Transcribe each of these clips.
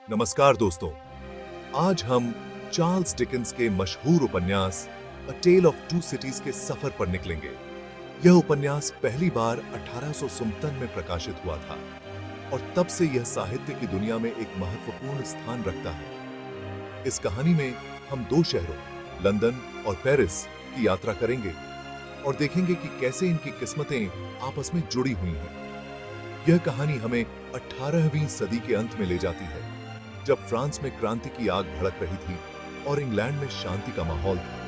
नमस्कार दोस्तों, आज हम चार्ल्स डिकेंस के मशहूर उपन्यास अ टेल ऑफ टू सिटीज के सफर पर निकलेंगे। यह उपन्यास पहली बार 1857 में प्रकाशित हुआ था और तब से यह साहित्य की दुनिया में एक महत्वपूर्ण स्थान रखता है। इस कहानी में हम दो शहरों लंदन और पेरिस की यात्रा करेंगे और देखेंगे कि कैसे इनकी किस्मतें आपस में जुड़ी हुई हैं। यह कहानी हमें 18वीं सदी के अंत में ले जाती है, जब फ्रांस में क्रांति की आग भड़क रही थी और इंग्लैंड में शांति का माहौल था।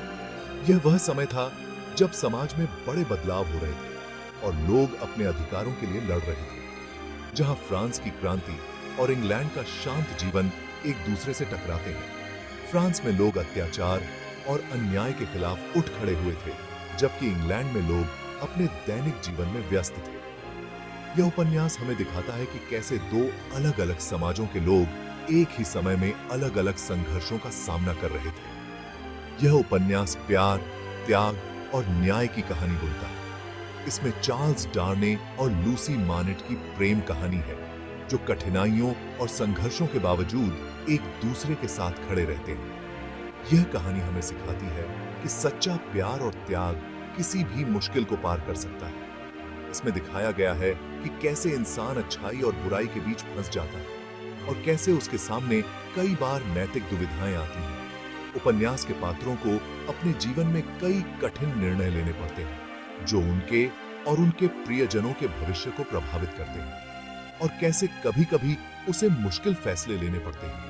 यह वह समय था जब समाज में बड़े बदलाव हो रहे थे और लोग अपने अधिकारों के लिए लड़ रहे थे। जहां फ्रांस की क्रांति और इंग्लैंड का शांत जीवन एक दूसरे से टकराते हैं। फ्रांस में लोग अत्याचार और अन्याय के खिलाफ उठ खड़े हुए थे, जबकि इंग्लैंड में लोग अपने दैनिक जीवन में व्यस्त थे। यह उपन्यास हमें दिखाता है कि कैसे दो अलग-अलग समाजों के लोग एक ही समय में अलग-अलग संघर्षों का सामना कर रहे थे। यह उपन्यास प्यार, त्याग और न्याय की कहानी बुनता है। इसमें चार्ल्स डार्ने और लूसी मानेट की प्रेम कहानी है, जो कठिनाइयों और संघर्षों के बावजूद एक दूसरे के साथ खड़े रहते हैं। यह कहानी हमें सिखाती है कि सच्चा प्यार और त्याग किसी भी मुश्किल को पार कर सकता है। इसमें दिखाया गया है कि कैसे इंसान अच्छाई और बुराई के बीच फंस जाता है और कैसे उसके सामने कई बार नैतिक दुविधाएं आती हैं। उपन्यास के पात्रों को अपने जीवन में कई कठिन निर्णय लेने पड़ते हैं, जो उनके और उनके प्रियजनों के भविष्य को प्रभावित करते हैं, और कैसे कभी-कभी उसे मुश्किल फैसले लेने पड़ते हैं।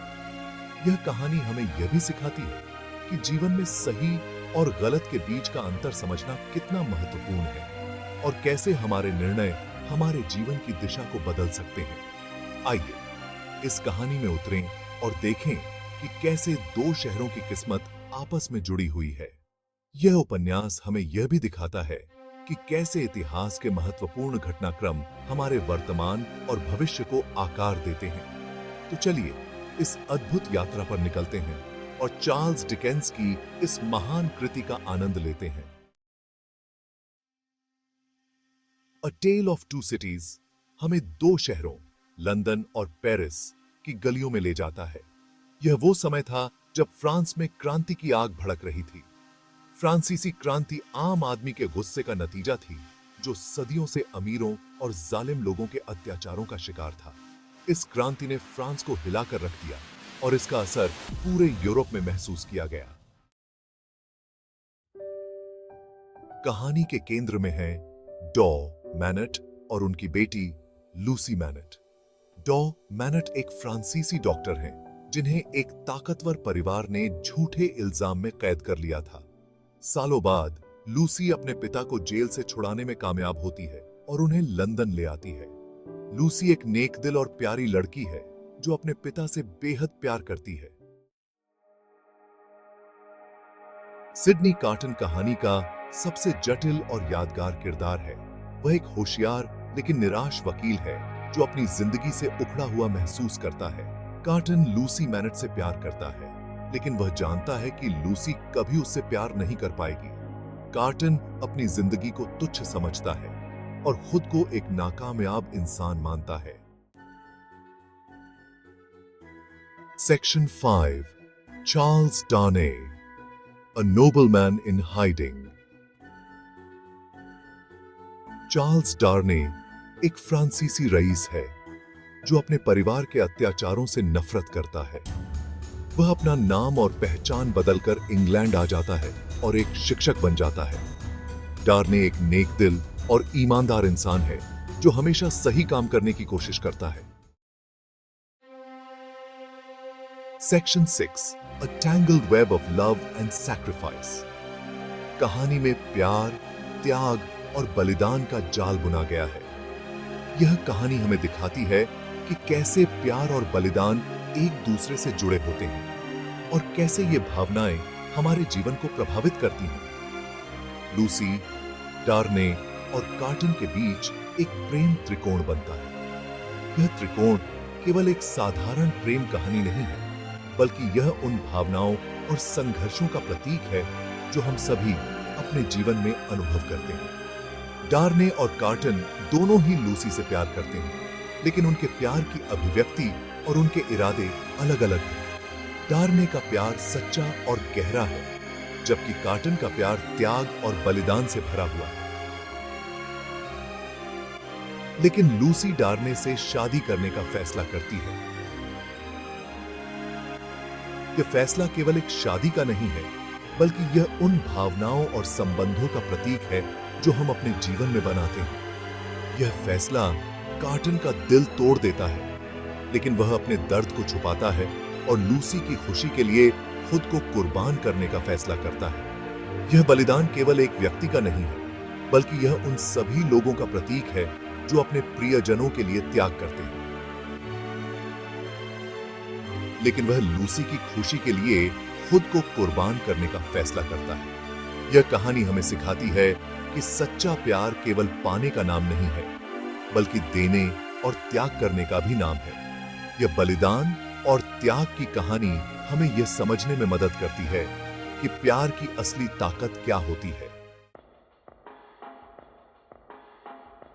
यह कहानी हमें यह भी सिखाती है कि जीवन में सही और गलत के बीच का अंतर समझना कितना महत्वपूर्ण है और कैसे हमारे निर्णय हमारे जीवन की दिशा को बदल सकते हैं। आइए इस कहानी में उतरें और देखें कि कैसे दो शहरों की किस्मत आपस में जुड़ी हुई है। यह उपन्यास हमें यह भी दिखाता है कि कैसे इतिहास के महत्वपूर्ण घटनाक्रम हमारे वर्तमान और भविष्य को आकार देते हैं। तो चलिए इस अद्भुत यात्रा पर निकलते हैं और चार्ल्स डिकेंस की इस महान कृति का आनंद लेते हैं। अ टेल ऑफ टू सिटीज हमें दो शहरों लंदन और पेरिस की गलियों में ले जाता है। यह वो समय था जब फ्रांस में क्रांति की आग भड़क रही थी। फ्रांसीसी क्रांति आम आदमी के गुस्से का नतीजा थी, जो सदियों से अमीरों और जालिम लोगों के अत्याचारों का शिकार था। इस क्रांति ने फ्रांस को हिलाकर रख दिया और इसका असर पूरे यूरोप में महसूस किया गया। कहानी के केंद्र में है डॉ मैनेट और उनकी बेटी लूसी मैनेट। डॉ मैनेट एक फ्रांसीसी डॉक्टर हैं, जिन्हें एक ताकतवर परिवार ने झूठे इल्जाम में कैद कर लिया था। सालों बाद लूसी अपने पिता को जेल से छुड़ाने में कामयाब होती है और उन्हें लंदन ले आती है। लूसी एक नेकदिल और प्यारी लड़की है, जो अपने पिता से बेहद प्यार करती है। सिडनी कार्टन कहानी का सबसे जटिल और यादगार किरदार है। वह एक होशियार लेकिन निराश वकील है, जो अपनी जिंदगी से उखड़ा हुआ महसूस करता है। कार्टन लूसी मैनेट से प्यार करता है, लेकिन वह जानता है कि लूसी कभी उससे प्यार नहीं कर पाएगी। कार्टन अपनी जिंदगी को तुच्छ समझता है और खुद को एक नाकामयाब इंसान मानता है। Section 5 Charles डार्ने, a nobleman in hiding. Charles डार्ने एक फ्रांसीसी रईस है, जो अपने परिवार के अत्याचारों से नफरत करता है। वह अपना नाम और पहचान बदलकर इंग्लैंड आ जाता है और एक शिक्षक बन जाता है। डार्ने एक नेकदिल और ईमानदार इंसान है, जो हमेशा सही काम करने की कोशिश करता है। Section 6 a tangled web of love and sacrifice. कहानी में प्यार, त्याग और बलिदान का जाल बुना गया है। यह कहानी हमें दिखाती है कि कैसे प्यार और बलिदान एक दूसरे से जुड़े होते हैं और कैसे ये भावनाएं हमारे जीवन को प्रभावित करती हैं। लूसी, डार्ने और कार्टन के बीच एक प्रेम त्रिकोण बनता है। यह त्रिकोण केवल एक साधारण प्रेम कहानी नहीं है, बल्कि यह उन भावनाओं और संघर्षों का प्रतीक है जो हम सभी अपने जीवन में अनुभव करते हैं। डार्ने और कार्टन दोनों ही लूसी से प्यार करते हैं, लेकिन उनके प्यार की अभिव्यक्ति और उनके इरादे अलग अलग हैं। डार्ने का प्यार सच्चा और गहरा है, जबकि कार्टन का प्यार त्याग और बलिदान से भरा हुआ है। लेकिन लूसी डार्ने से शादी करने का फैसला करती है। यह फैसला केवल एक शादी का नहीं है, बल्कि यह उन भावनाओं और संबंधों का प्रतीक है जो हम अपने जीवन में बनाते हैं। यह फैसला कार्टन का दिल तोड़ देता है, लेकिन वह अपने दर्द को छुपाता है और लूसी की खुशी के लिए खुद को कुर्बान करने का फैसला करता है। यह बलिदान केवल एक व्यक्ति का नहीं है, बल्कि यह उन सभी लोगों का प्रतीक है जो अपने प्रियजनों के लिए त्याग करते हैं। लेकिन वह लूसी की खुशी के लिए खुद को कुर्बान करने का फैसला करता है। यह कहानी हमें सिखाती है कि सच्चा प्यार केवल पाने का नाम नहीं है, बल्कि देने और त्याग करने का भी नाम है। यह बलिदान और त्याग की कहानी हमें यह समझने में मदद करती है कि प्यार की असली ताकत क्या होती है।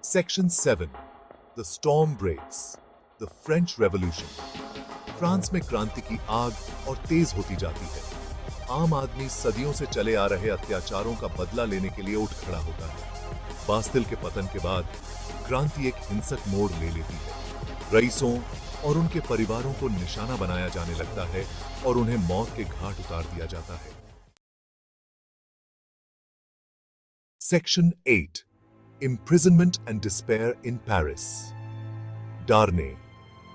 Section 7, the storm breaks, the French revolution. France में क्रांति की आग और तेज होती जाती है। आम आदमी सदियों से चले आ रहे अत्याचारों का बदला लेने के लिए उठ खड़ा होता है। बास्तिल के पतन के बाद क्रांति एक हिंसक मोड़ ले लेती है। रईसों और उनके परिवारों को निशाना बनाया जाने लगता है और उन्हें मौत के घाट उतार दिया जाता है। Section 8, imprisonment and despair in Paris. Darnay,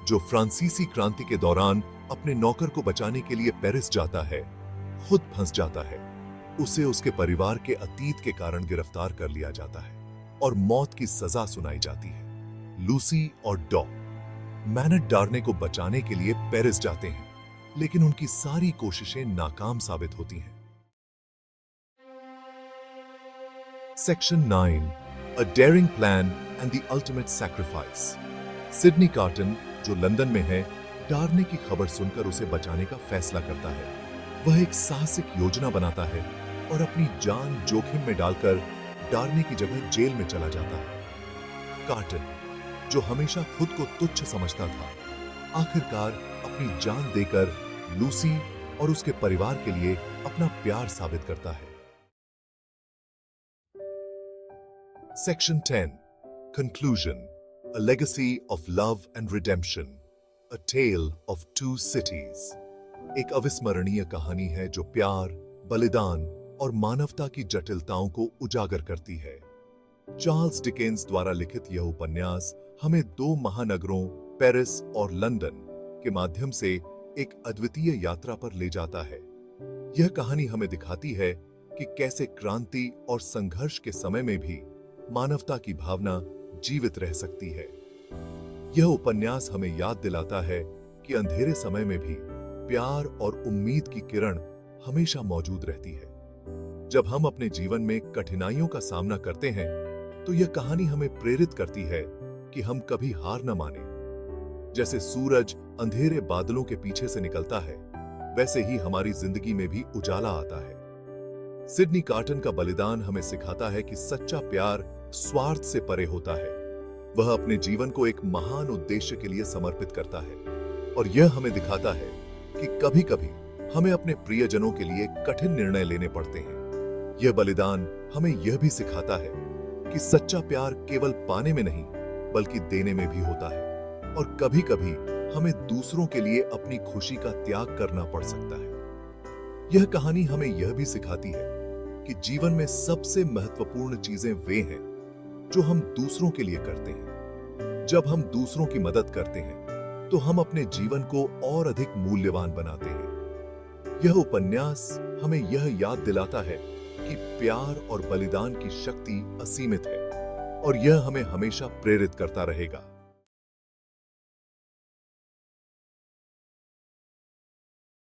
जो फ्रांसीसी क्रांति के दौरान अपने नौकर को बचाने के लिए पेरिस जाता है, खुद फंस जाता है। उसे उसके परिवार के अतीत के कारण गिरफ्तार कर लिया जाता है और मौत की सजा सुनाई जाती है। लूसी और डॉग मैनेट डार्ने को बचाने के लिए पेरिस जाते हैं, लेकिन उनकी सारी कोशिशें नाकाम साबित होती हैं। Section 9, a dairying plan and the ultimate sacrifice. Sydney carton, जो लंदन में है, डार्ने की खबर सुनकर उसे बचाने का फैसला करता है। वह एक साहसिक योजना बनाता है और अपनी जान जोखिम में डालकर डार्ने की जगह जेल में चला जाता है। कार्टन, जो हमेशा खुद को तुच्छ समझता था, आखिरकार अपनी जान देकर लूसी और उसके परिवार के लिए अपना प्यार साबित करता है। Section 10, conclusion, a legacy of love and redemption, a tale of two cities. एक अविस्मरणीय कहानी है जो प्यार, बलिदान और मानवता की जटिलताओं को उजागर करती है। चार्ल्स डिकेंस द्वारा लिखित यह उपन्यास हमें दो महानगरों पेरिस और लंदन के माध्यम से एक अद्वितीय यात्रा पर ले जाता है। यह कहानी हमें दिखाती है कि कैसे क्रांति और संघर्ष के समय में भी मानवता की भावना जीवित रह सकती है। यह उपन्यास हमें याद दिलाता है कि अंधेरे समय में भी प्यार और उम्मीद की किरण हमेशा मौजूद रहती है। जब हम अपने जीवन में कठिनाइयों का सामना करते हैं, तो यह कहानी हमें प्रेरित करती है कि हम कभी हार न माने। जैसे सूरज अंधेरे बादलों के पीछे से निकलता है, वैसे ही हमारी जिंदगी में भी उजाला आता है। सिडनी कार्टन का बलिदान हमें सिखाता है कि सच्चा प्यार स्वार्थ से परे होता है। वह अपने जीवन को एक महान उद्देश्य के लिए समर्पित करता है और यह हमें दिखाता है कि कभी-कभी हमें अपने प्रियजनों के लिए कठिन निर्णय लेने पड़ते हैं। यह बलिदान हमें यह भी सिखाता है कि सच्चा प्यार केवल पाने में नहीं, बल्कि देने में भी होता है और कभी-कभी हमें दूसरों के लिए अपनी खुशी का त्याग करना पड़ सकता है। यह कहानी हमें यह भी सिखाती है कि जीवन में सबसे महत्वपूर्ण चीजें वे हैं जो हम दूसरों के लिए करते हैं। जब हम दूसरों की मदद करते हैं, तो हम अपने जीवन को और अधिक मूल्यवान बनाते हैं। यह उपन्यास हमें यह याद दिलाता है कि प्यार और बलिदान की शक्ति असीमित है और यह हमें हमेशा प्रेरित करता रहेगा।